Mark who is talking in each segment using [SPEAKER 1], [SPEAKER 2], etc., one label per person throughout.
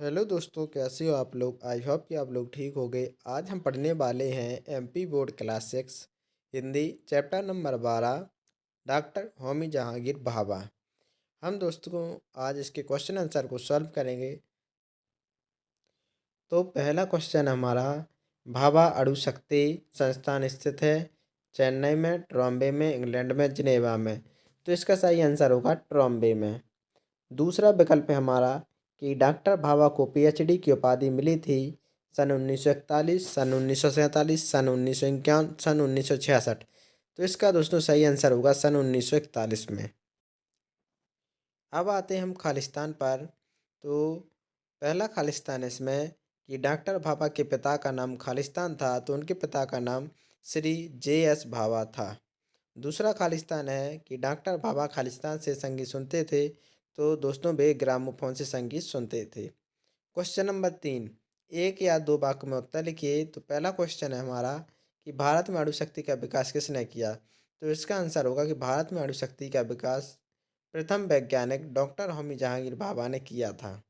[SPEAKER 1] Hello दोस्तों, कैसे हो आप लोग। आई होप कि आप लोग ठीक हो गए। आज हम पढ़ने वाले हैं MP board class 6 Hindi chapter number 12 doctor Homi Jahangir Bhabha. हम दोस्तों आज इसके क्वेश्चन आंसर को सॉल्व करेंगे। तो पहला क्वेश्चन हमारा, भाभा अणुशक्ति संस्थान स्थित है चेन्नई में, ट्रॉम्बे में, इंग्लैंड में, जिनेवा में। तो इसका सही आंसर होगा ट्रॉम्बे में। दूसरा विकल्प है हमारा कि डॉक्टर भाभा को पीएचडी की उपाधि मिली थी सन 1941, सन 1947, सन 1951, सन 1966। तो इसका दोस्तों सही आंसर होगा सन 1941 में। अब आते हैं हम खालिस्तान पर। तो पहला खालिस्तान इसमें कि डॉक्टर भाभा के पिता का नाम खालिस्तान था, तो उनके पिता का नाम श्री जे.एस. भाभा था। दूसरा खालिस्तान है कि डॉक्टर भाभा खालिस्तान से संगीत सुनते थे, तो दोस्तों वे ग्रामोफोन से संगीत सुनते थे। क्वेश्चन नंबर 3, एक या दो वाक्य में उत्तर लिखिए। तो पहला क्वेश्चन है हमारा कि भारत में अणुशक्ति का विकास किसने किया। तो इसका आंसर होगा कि भारत में अणुशक्ति का विकास प्रथम वैज्ञानिक डॉक्टर होमी जहांगीर भाभा ने किया था।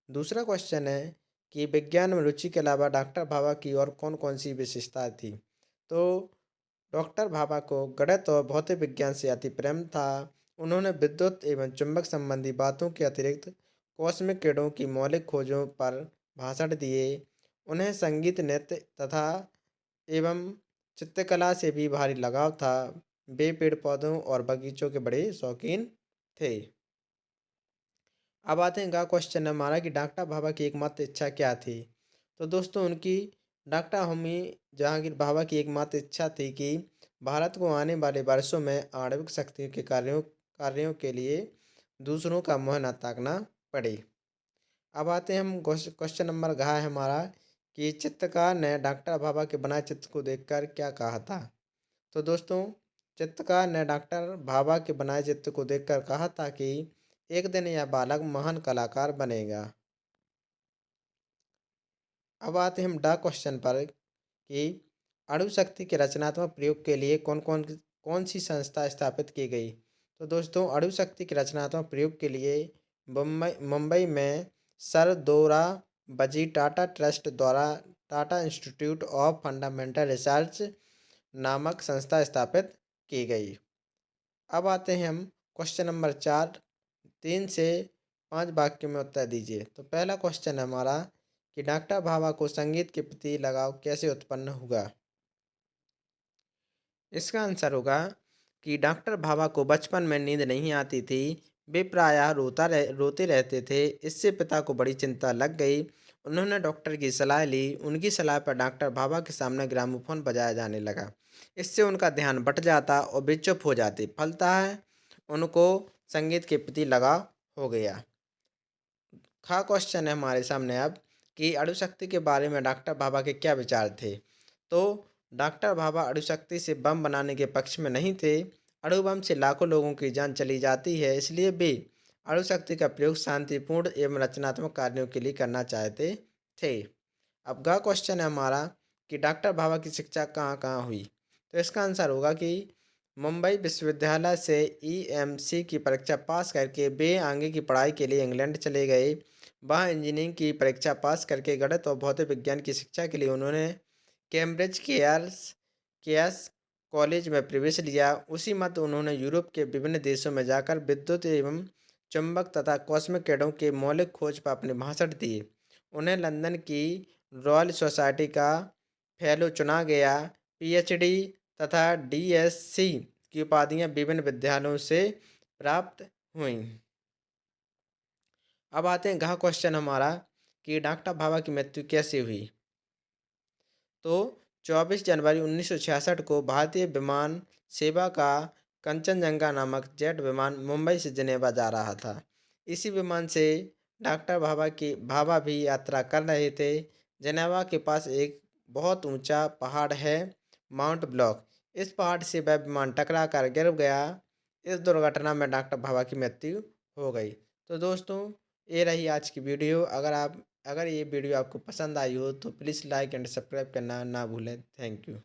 [SPEAKER 1] दूसरा क्वेश्चन है कि विज्ञान में रुचि के अलावा डॉक्टर भाभा की और कौन कौन सी विशेषता थी। तो डॉक्टर भाभा को गणित और भौतिक विज्ञान से अति प्रेम था। उन्होंने विद्युत एवं चुंबक संबंधी बातों के अतिरिक्त कॉस्मिक किरणों की मौलिक खोजों पर भाषण दिए। उन्हें संगीत, नृत्य तथा एवं चित्रकला से भी भारी लगाव था। वे पेड़ पौधों और बगीचों के बड़े शौकीन थे। अब आते हैं गा क्वेश्चन हमारा कि डॉक्टर भाभा की एकमात्र इच्छा क्या थी। तो दोस्तों उनकी डॉक्टर होमी जहांगीर भाभा की एकमात्र इच्छा थी कि भारत को आने वाले वर्षों में आणविक शक्ति के कार्यों कार्यों के लिए दूसरों का मुँह न ताकना पड़े। अब आते हैं हम क्वेश्चन नंबर घा है हमारा कि चित्रकार ने डॉक्टर भाभा के बनाए चित्र को देखकर क्या कहा था। तो दोस्तों चित्रकार ने डॉक्टर भाभा के बनाए चित्र को देखकर कहा था कि एक दिन यह बालक महान कलाकार बनेगा। अब आते हैं हम डा क्वेश्चन पर कि अणु शक्ति के रचनात्मक प्रयोग के लिए कौन सी संस्था स्थापित की गई। तो दोस्तों अणु शक्ति के रचनात्मक प्रयोग के लिए मुंबई मुंबई में सर दोरा बजी टाटा ट्रस्ट द्वारा Tata institute of fundamental research नामक संस्था स्थापित की गई। अब आते हैं हम क्वेश्चन नंबर 4, 3 से 5 वाक्यों में उत्तर दीजिए। तो पहला क्वेश्चन है हमारा कि डॉक्टर भाभा को संगीत के प्रति लगाव कैसे उत्पन्न हुआ। इसका आंसर होगा कि डॉक्टर भाभा को बचपन में नींद नहीं आती थी। वे प्रायः रोते रहते थे। इससे पिता को बड़ी चिंता लग गई। उन्होंने डॉक्टर की सलाह ली। उनकी सलाह पर डॉक्टर भाभा के सामने ग्रामोफोन बजाया जाने लगा। इससे उनका ध्यान बट जाता और वे चुप हो जाते। फलतः उनको संगीत के प्रति लगाव हो गया। खा क्वेश्चन है हमारे सामने अब कि अणुशक्ति के बारे में डॉक्टर भाभा के क्या विचार थे। तो डॉक्टर भाभा अणुशक्ति से बम बनाने के पक्ष में नहीं थे। अणु बम से लाखों लोगों की जान चली जाती है, इसलिए वे अणुशक्ति का प्रयोग शांतिपूर्ण एवं रचनात्मक कार्यों के लिए करना चाहते थे। अब गा क्वेश्चन है हमारा कि डॉक्टर भाभा की शिक्षा कहाँ कहाँ हुई। तो इसका आंसर होगा कि मुंबई विश्वविद्यालय से ईएमसी की परीक्षा पास करके वे आगे की पढ़ाई के लिए इंग्लैंड चले गए। वहाँ इंजीनियरिंग की परीक्षा पास करके गणित और भौतिक विज्ञान की शिक्षा के लिए उन्होंने कैम्ब्रिज केयर्स कॉलेज में प्रवेश लिया। उसी मत उन्होंने यूरोप के विभिन्न देशों में जाकर विद्युत एवं चुंबक तथा कॉस्मिक किरणों के मौलिक खोज पर अपने भाषण दिए। उन्हें लंदन की रॉयल सोसाइटी का फेलो चुना गया। पीएचडी तथा डीएससी की उपाधियां विभिन्न विद्यालयों से प्राप्त हुईं। अब आते हैं घा क्वेश्चन हमारा कि डॉक्टर भाभा की मृत्यु कैसे हुई। तो 24 जनवरी 1966 को भारतीय विमान सेवा का कंचनजंगा नामक जेट विमान मुंबई से जिनेवा जा रहा था। इसी विमान से डॉक्टर भाभा भी यात्रा कर रहे थे। जिनेवा के पास एक बहुत ऊंचा पहाड़ है, माउंट ब्लॉक। इस पहाड़ से वह विमान टकरा कर गिर गया। इस दुर्घटना में डॉक्टर भाभा की मृत्यु हो गई। तो दोस्तों ये रही आज की वीडियो। अगर ये वीडियो आपको पसंद आई हो तो प्लीज़ लाइक एंड सब्सक्राइब करना ना भूलें। Thank you.